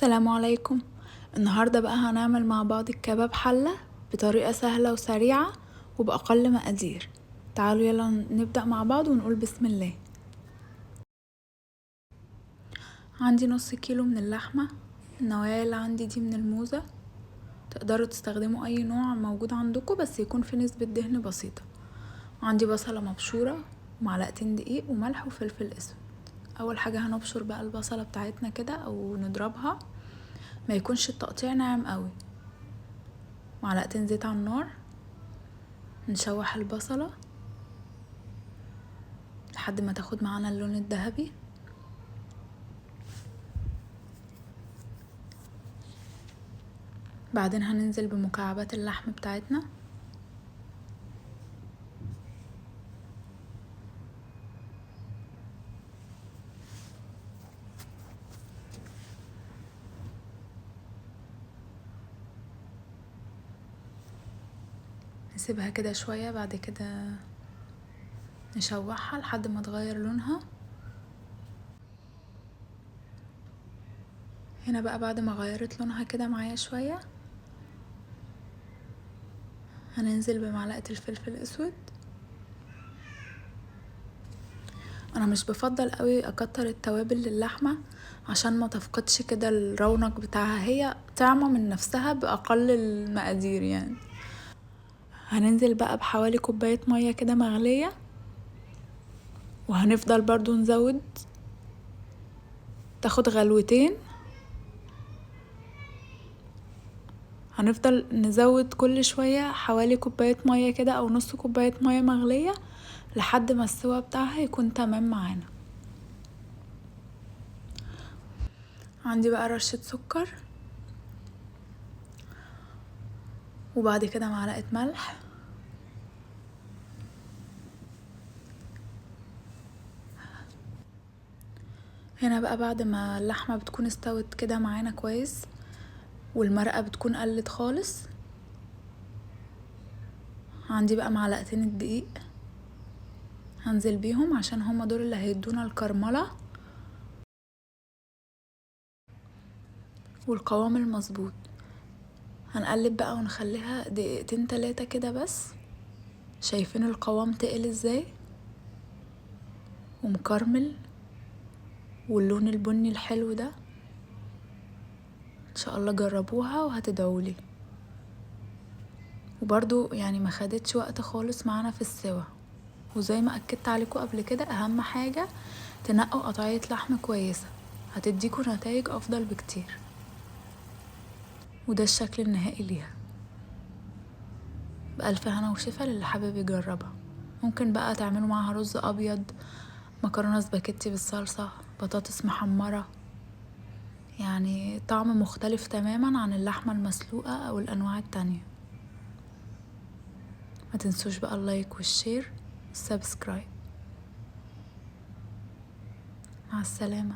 السلام عليكم. النهاردة بقى هنعمل مع بعض الكباب حلة بطريقة سهلة وسريعة وبأقل مقادير. تعالوا يلا نبدأ مع بعض ونقول بسم الله. عندي نص كيلو من اللحمة، النوعية اللي عندي دي من الموزة. تقدروا تستخدموا اي نوع موجود عندكم بس يكون في نسبة دهن بسيطة. عندي بصلة مبشورة ومعلقتين دقيق وملح وفلفل اسود. اول حاجة هنبشر بقى البصلة بتاعتنا كده او نضربها، ما يكونش التقطيع ناعم قوي. معلقتين زيت على النار، نشوح البصلة لحد ما تاخد معانا اللون الذهبي. بعدين هننزل بمكعبات اللحم بتاعتنا، نسيبها كده شوية. بعد كده نشوحها لحد ما تغير لونها. هنا بقى بعد ما غيرت لونها كده معايا شوية، هننزل بمعلقة الفلفل الاسود. انا مش بفضل قوي اكتر التوابل للحمة عشان ما تفقدش كده الرونق بتاعها، هي طعمة من نفسها باقل المقادير يعني. هننزل بقى بحوالي كوباية مية كده مغلية، وهنفضل برضو نزود، تاخد غلوتين. هنفضل نزود كل شوية حوالي كوباية مية كده او نص كوباية مية مغلية لحد ما السوا بتاعها يكون تمام معانا. عندي بقى رشة سكر، وبعد كده معلقة ملح، هنا بقى بعد ما اللحمة بتكون استوت كده معانا كويس والمرقة بتكون قلت خالص، عندي بقى معلقتين الدقيق هنزل بيهم عشان هما دول اللي هيدونا الكرملة والقوام المظبوط. هنقلب بقى ونخليها دقيقتين 3 كده بس. شايفين القوام تقل ازاي ومكرمل واللون البني الحلو ده؟ ان شاء الله جربوها وهتدعولي. وبرضو يعني ما خدتش وقت خالص معانا في السوا. وزي ما اكدت عليكم قبل كده، اهم حاجة تنقوا قطعية لحم كويسة، هتديكوا نتائج افضل بكتير. وده الشكل النهائي ليها. بألف هنا وشفا للي حابب يجربها. ممكن بقى تعملوا معاها رز ابيض، مكرونة سباكيتي بالصلصة، بطاطس محمرة، يعني طعم مختلف تماما عن اللحمة المسلوقة او الانواع التانية. ما تنسوش بقى اللايك والشير والسبسكرايب. مع السلامة.